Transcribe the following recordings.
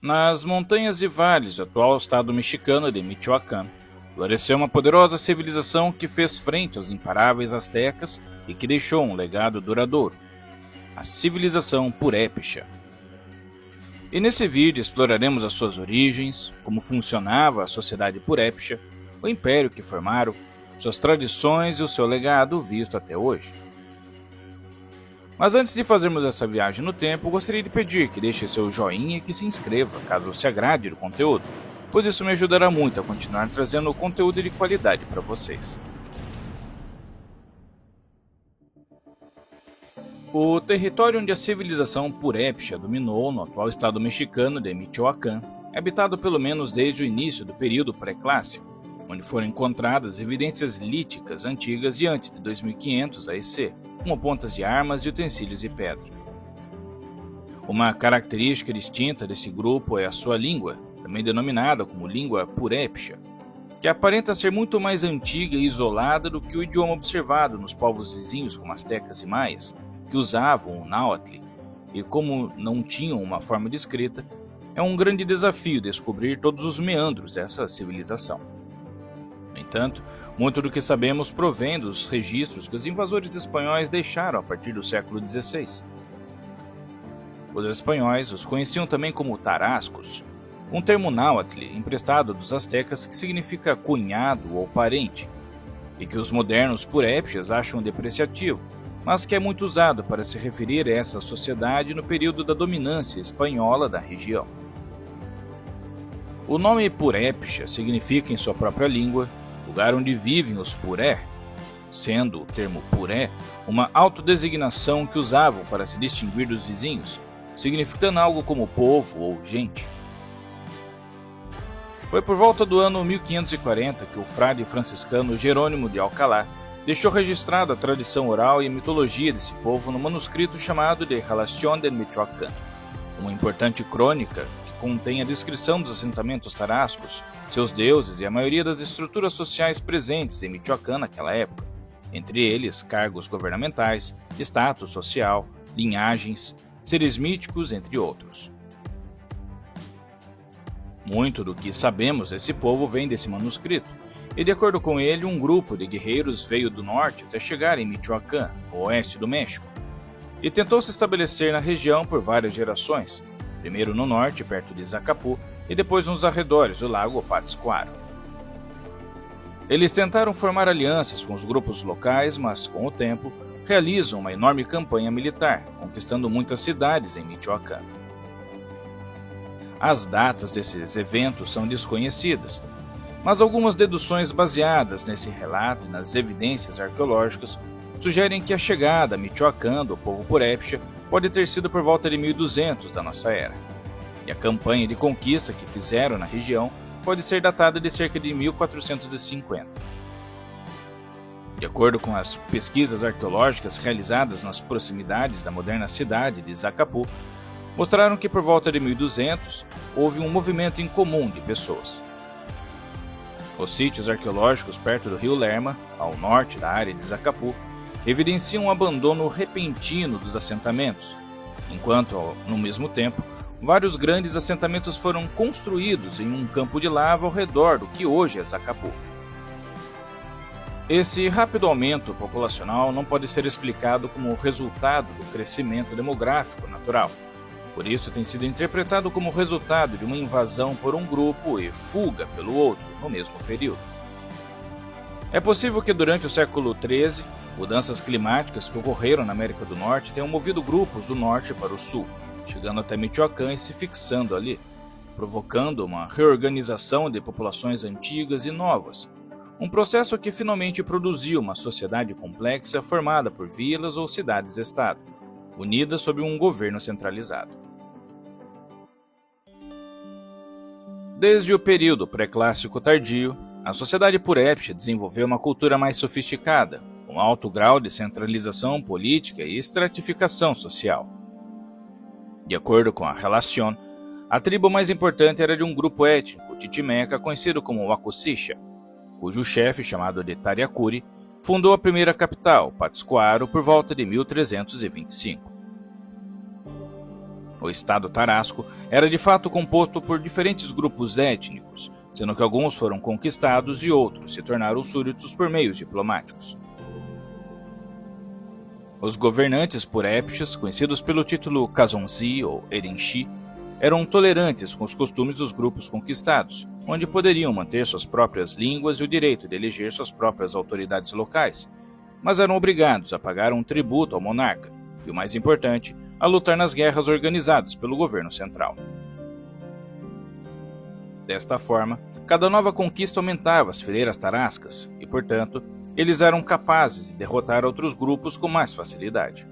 Nas montanhas e vales do atual estado mexicano de Michoacán, floresceu uma poderosa civilização que fez frente aos imparáveis astecas e que deixou um legado duradouro: a civilização purépecha. E nesse vídeo exploraremos as suas origens, como funcionava a sociedade purépecha, o império que formaram, suas tradições e o seu legado visto até hoje. Mas antes de fazermos essa viagem no tempo, gostaria de pedir que deixe seu joinha e que se inscreva, caso se agrade do conteúdo, pois isso me ajudará muito a continuar trazendo conteúdo de qualidade para vocês. O território onde a civilização purépecha dominou no atual estado mexicano de Michoacán é habitado pelo menos desde o início do período pré-clássico, onde foram encontradas evidências líticas antigas de antes de 2500 AEC, como pontas de armas e utensílios de pedra. Uma característica distinta desse grupo é a sua língua, também denominada como língua purépecha, que aparenta ser muito mais antiga e isolada do que o idioma observado nos povos vizinhos como astecas e maias, que usavam o náhuatl, e como não tinham uma forma de escrita, é um grande desafio descobrir todos os meandros dessa civilização. No entanto, muito do que sabemos provém dos registros que os invasores espanhóis deixaram a partir do século XVI. Os espanhóis os conheciam também como tarascos, um termo náhuatl emprestado dos astecas que significa cunhado ou parente, e que os modernos purépechas acham depreciativo, mas que é muito usado para se referir a essa sociedade no período da dominância espanhola da região. O nome purépecha significa, em sua própria língua, lugar onde vivem os puré, sendo o termo puré uma autodesignação que usavam para se distinguir dos vizinhos, significando algo como povo ou gente. Foi por volta do ano 1540 que o frade franciscano Jerônimo de Alcalá deixou registrado a tradição oral e a mitologia desse povo no manuscrito chamado de Relación del Michoacán, uma importante crônica que contém a descrição dos assentamentos tarascos, seus deuses e a maioria das estruturas sociais presentes em Michoacán naquela época, entre eles cargos governamentais, status social, linhagens, seres míticos, entre outros. Muito do que sabemos desse povo vem desse manuscrito, e de acordo com ele, um grupo de guerreiros veio do norte até chegar em Michoacán, no oeste do México, e tentou se estabelecer na região por várias gerações, primeiro no norte, perto de Zacapu, e depois nos arredores do lago Pátzcuaro. Eles tentaram formar alianças com os grupos locais, mas, com o tempo, realizam uma enorme campanha militar, conquistando muitas cidades em Michoacán. As datas desses eventos são desconhecidas, mas algumas deduções baseadas nesse relato e nas evidências arqueológicas sugerem que a chegada a Michoacán do povo purépecha pode ter sido por volta de 1200 da nossa era, e a campanha de conquista que fizeram na região pode ser datada de cerca de 1450. De acordo com as pesquisas arqueológicas realizadas nas proximidades da moderna cidade de Zacapu, mostraram que por volta de 1200 houve um movimento incomum de pessoas. Os sítios arqueológicos perto do rio Lerma, ao norte da área de Zacapu, evidenciam um abandono repentino dos assentamentos, enquanto, no mesmo tempo, vários grandes assentamentos foram construídos em um campo de lava ao redor do que hoje é Zacapu. Esse rápido aumento populacional não pode ser explicado como resultado do crescimento demográfico natural. Por isso, tem sido interpretado como resultado de uma invasão por um grupo e fuga pelo outro no mesmo período. É possível que durante o século XIII, mudanças climáticas que ocorreram na América do Norte tenham movido grupos do norte para o sul, chegando até Michoacán e se fixando ali, provocando uma reorganização de populações antigas e novas, um processo que finalmente produziu uma sociedade complexa formada por vilas ou cidades-estado, unidas sob um governo centralizado. Desde o período pré-clássico tardio, a sociedade purépecha desenvolveu uma cultura mais sofisticada, com alto grau de centralização política e estratificação social. De acordo com a Relación, a tribo mais importante era de um grupo étnico titimeca conhecido como Wacusicha, cujo chefe, chamado de Tariacuri, fundou a primeira capital, Pátzcuaro, por volta de 1325. O estado tarasco era de fato composto por diferentes grupos étnicos, sendo que alguns foram conquistados e outros se tornaram súditos por meios diplomáticos. Os governantes purépchas, conhecidos pelo título Kazonzi ou Erinchi, eram tolerantes com os costumes dos grupos conquistados, onde poderiam manter suas próprias línguas e o direito de eleger suas próprias autoridades locais, mas eram obrigados a pagar um tributo ao monarca, e o mais importante, a lutar nas guerras organizadas pelo governo central. Desta forma, cada nova conquista aumentava as fileiras tarascas e, portanto, eles eram capazes de derrotar outros grupos com mais facilidade.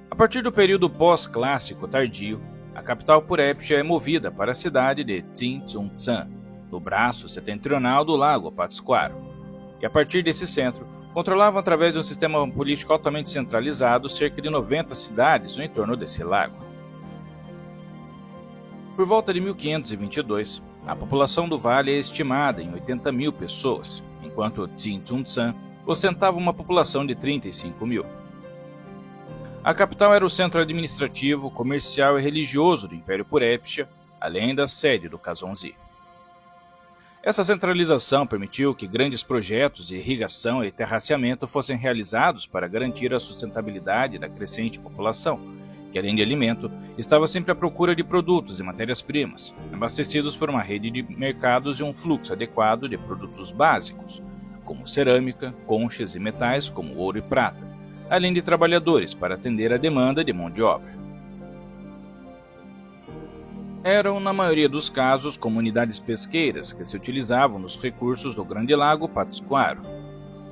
A partir do período pós-clássico tardio, a capital purépcha é movida para a cidade de Tsintzuntzan, no braço setentrional do lago Pátzcuaro, e a partir desse centro, controlavam através de um sistema político altamente centralizado cerca de 90 cidades no entorno desse lago. Por volta de 1522, a população do vale é estimada em 80 mil pessoas, enquanto Tsintzuntzan ostentava uma população de 35 mil. A capital era o centro administrativo, comercial e religioso do Império Purépcha, além da sede do Kazonzi. Essa centralização permitiu que grandes projetos de irrigação e terraceamento fossem realizados para garantir a sustentabilidade da crescente população, que além de alimento, estava sempre à procura de produtos e matérias-primas, abastecidos por uma rede de mercados e um fluxo adequado de produtos básicos, como cerâmica, conchas e metais como ouro e prata, além de trabalhadores para atender a demanda de mão de obra. Eram, na maioria dos casos, comunidades pesqueiras que se utilizavam dos recursos do Grande Lago Pátzcuaro.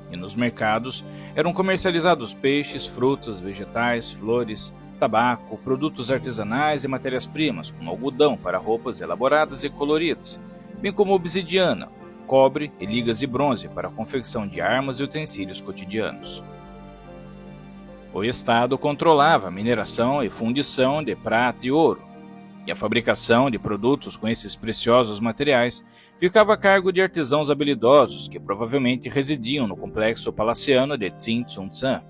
E nos mercados eram comercializados peixes, frutas, vegetais, flores, tabaco, produtos artesanais e matérias-primas, como algodão para roupas elaboradas e coloridas, bem como obsidiana, cobre e ligas de bronze para a confecção de armas e utensílios cotidianos. O Estado controlava a mineração e fundição de prata e ouro, e a fabricação de produtos com esses preciosos materiais ficava a cargo de artesãos habilidosos que provavelmente residiam no complexo palaciano de Tsintzuntzan.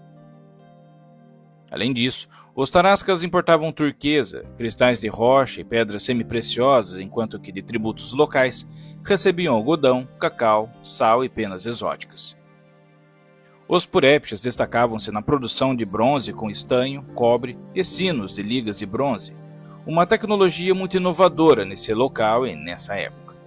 Além disso, os tarascas importavam turquesa, cristais de rocha e pedras semipreciosas, enquanto que de tributos locais recebiam algodão, cacau, sal e penas exóticas. Os purépchas destacavam-se na produção de bronze com estanho, cobre e sinos de ligas de bronze, uma tecnologia muito inovadora nesse local e nessa época.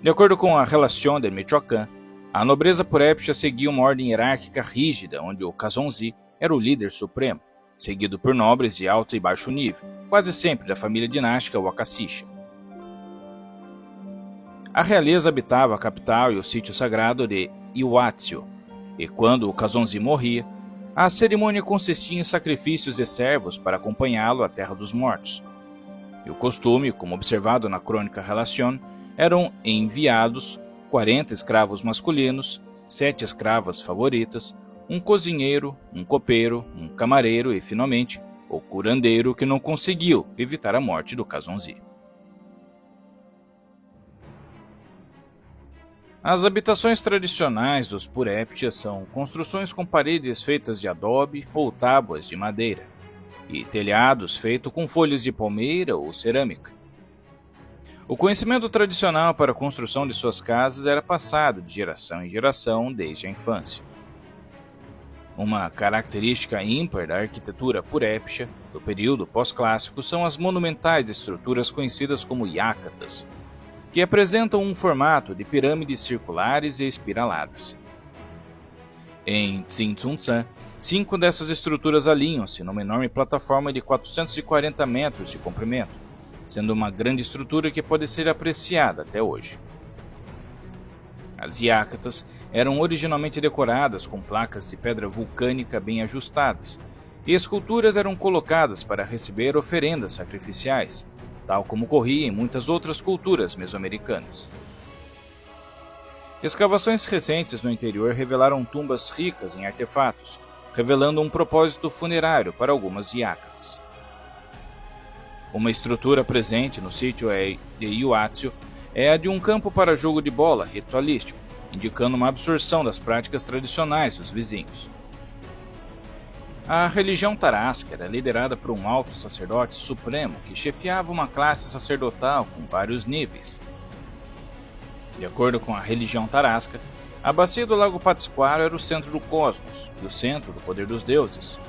De acordo com a Relação de Michoacán, a nobreza purépcha seguia uma ordem hierárquica rígida, onde o Kazonzi era o líder supremo, seguido por nobres de alto e baixo nível, quase sempre da família dinástica Wakassisha. A realeza habitava a capital e o sítio sagrado de Iwatsio, e quando o Kazonzi morria, a cerimônia consistia em sacrifícios de servos para acompanhá-lo à Terra dos Mortos. E o costume, como observado na crônica Relación, eram enviados 40 escravos masculinos, 7 escravas favoritas, um cozinheiro, um copeiro, um camareiro e, finalmente, o curandeiro que não conseguiu evitar a morte do Kazonzi. As habitações tradicionais dos purépchas são construções com paredes feitas de adobe ou tábuas de madeira, e telhados feitos com folhas de palmeira ou cerâmica. O conhecimento tradicional para a construção de suas casas era passado de geração em geração desde a infância. Uma característica ímpar da arquitetura purépcha do período pós-clássico são as monumentais estruturas conhecidas como yakatas, que apresentam um formato de pirâmides circulares e espiraladas. Em Tsintzuntzan, 5 dessas estruturas alinham-se numa enorme plataforma de 440 metros de comprimento, sendo uma grande estrutura que pode ser apreciada até hoje. As yakatas eram originalmente decoradas com placas de pedra vulcânica bem ajustadas, e esculturas eram colocadas para receber oferendas sacrificiais, tal como ocorria em muitas outras culturas mesoamericanas. Escavações recentes no interior revelaram tumbas ricas em artefatos, revelando um propósito funerário para algumas yakatas. Uma estrutura presente no sítio de Iwatsio é a de um campo para jogo de bola ritualístico, indicando uma absorção das práticas tradicionais dos vizinhos. A religião tarasca era liderada por um alto sacerdote supremo que chefiava uma classe sacerdotal com vários níveis. De acordo com a religião tarasca, a bacia do Lago Pátzcuaro era o centro do cosmos e o centro do poder dos deuses.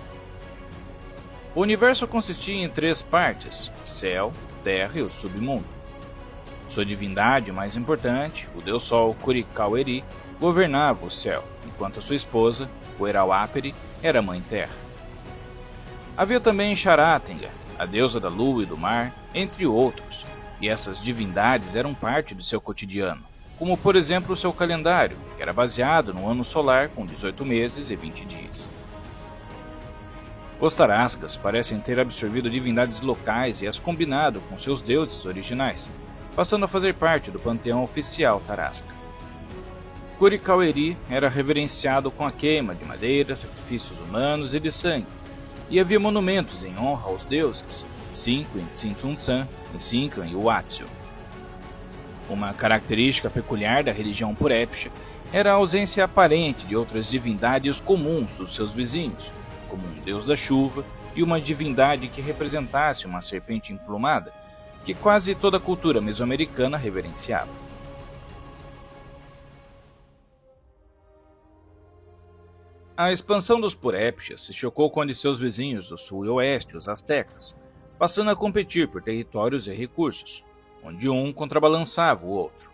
O universo consistia em 3 partes: céu, terra e o submundo. Sua divindade mais importante, o deus Sol Curicaueri, governava o céu, enquanto a sua esposa, Cuerauaperi, era a mãe terra. Havia também Xaratenga, a deusa da lua e do mar, entre outros, e essas divindades eram parte do seu cotidiano, como por exemplo o seu calendário, que era baseado no ano solar com 18 meses e 20 dias. Os tarascas parecem ter absorvido divindades locais e as combinado com seus deuses originais, passando a fazer parte do panteão oficial tarasca. Curicaueri era reverenciado com a queima de madeira, sacrifícios humanos e de sangue, e havia monumentos em honra aos deuses, 5 em Tsintsung e 5 em Huatzio. Uma característica peculiar da religião purépcha era a ausência aparente de outras divindades comuns dos seus vizinhos, como um deus da chuva e uma divindade que representasse uma serpente emplumada, que quase toda a cultura mesoamericana reverenciava. A expansão dos purépchas se chocou com a de seus vizinhos do sul e oeste, os astecas, passando a competir por territórios e recursos, onde um contrabalançava o outro.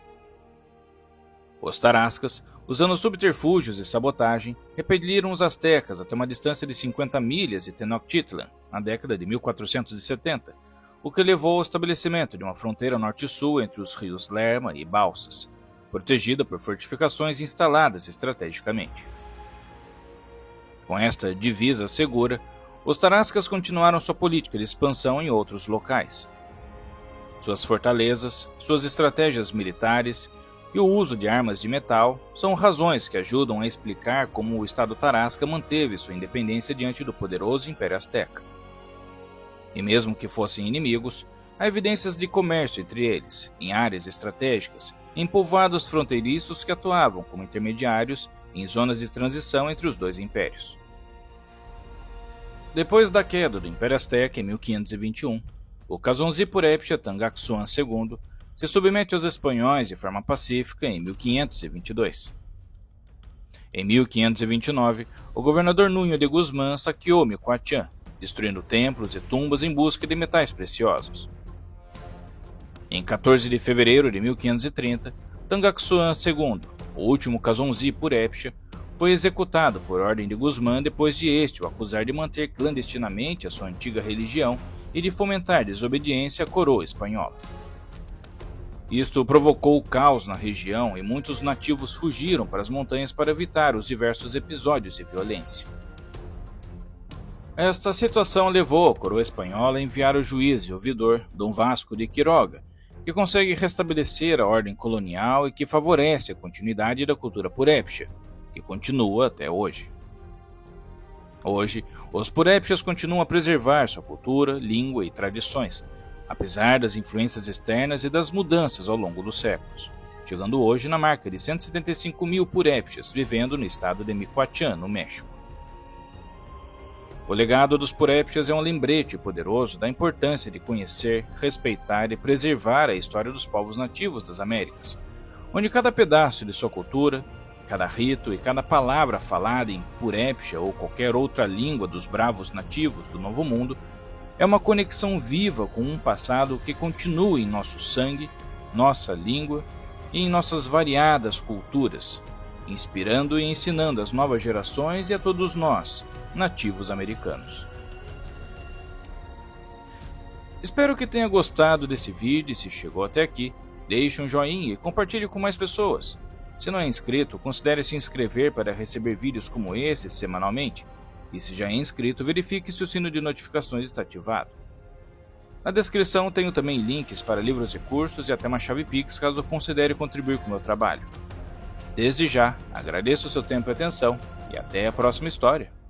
Os tarascas, usando subterfúgios e sabotagem, repeliram os astecas até uma distância de 50 milhas de Tenochtitlan, na década de 1470, o que levou ao estabelecimento de uma fronteira norte-sul entre os rios Lerma e Balsas, protegida por fortificações instaladas estrategicamente. Com esta divisa segura, os tarascas continuaram sua política de expansão em outros locais. Suas fortalezas, suas estratégias militares e o uso de armas de metal são razões que ajudam a explicar como o Estado tarasca manteve sua independência diante do poderoso Império Azteca. E mesmo que fossem inimigos, há evidências de comércio entre eles, em áreas estratégicas, em povoados fronteiriços que atuavam como intermediários em zonas de transição entre os dois impérios. Depois da queda do Império Azteca em 1521, o Kazonzi Purépcha Tangaksuan II se submete aos espanhóis de forma pacífica em 1522. Em 1529, o governador Nuño de Guzmán saqueou Micoacán, destruindo templos e tumbas em busca de metais preciosos. Em 14 de fevereiro de 1530, Tangaksuan II, o último Kazonzi Purépcha, foi executado por ordem de Guzmán depois de este o acusar de manter clandestinamente a sua antiga religião e de fomentar desobediência à coroa espanhola. Isto provocou caos na região e muitos nativos fugiram para as montanhas para evitar os diversos episódios de violência. Esta situação levou a coroa espanhola a enviar o juiz e ouvidor Dom Vasco de Quiroga, que consegue restabelecer a ordem colonial e que favorece a continuidade da cultura purépcha, que continua até hoje. Hoje, os purépchas continuam a preservar sua cultura, língua e tradições, apesar das influências externas e das mudanças ao longo dos séculos, chegando hoje na marca de 175 mil purépchas vivendo no estado de Michoacán, no México. O legado dos purépchas é um lembrete poderoso da importância de conhecer, respeitar e preservar a história dos povos nativos das Américas, onde cada pedaço de sua cultura, cada rito e cada palavra falada em purépcha ou qualquer outra língua dos bravos nativos do Novo Mundo é uma conexão viva com um passado que continua em nosso sangue, nossa língua e em nossas variadas culturas, inspirando e ensinando as novas gerações e a todos nós, nativos americanos. Espero que tenha gostado desse vídeo e se chegou até aqui, deixe um joinha e compartilhe com mais pessoas. Se não é inscrito, considere se inscrever para receber vídeos como esse semanalmente. E se já é inscrito, verifique se o sino de notificações está ativado. Na descrição tenho também links para livros e cursos e até uma chave Pix caso considere contribuir com o meu trabalho. Desde já, agradeço o seu tempo e atenção e até a próxima história.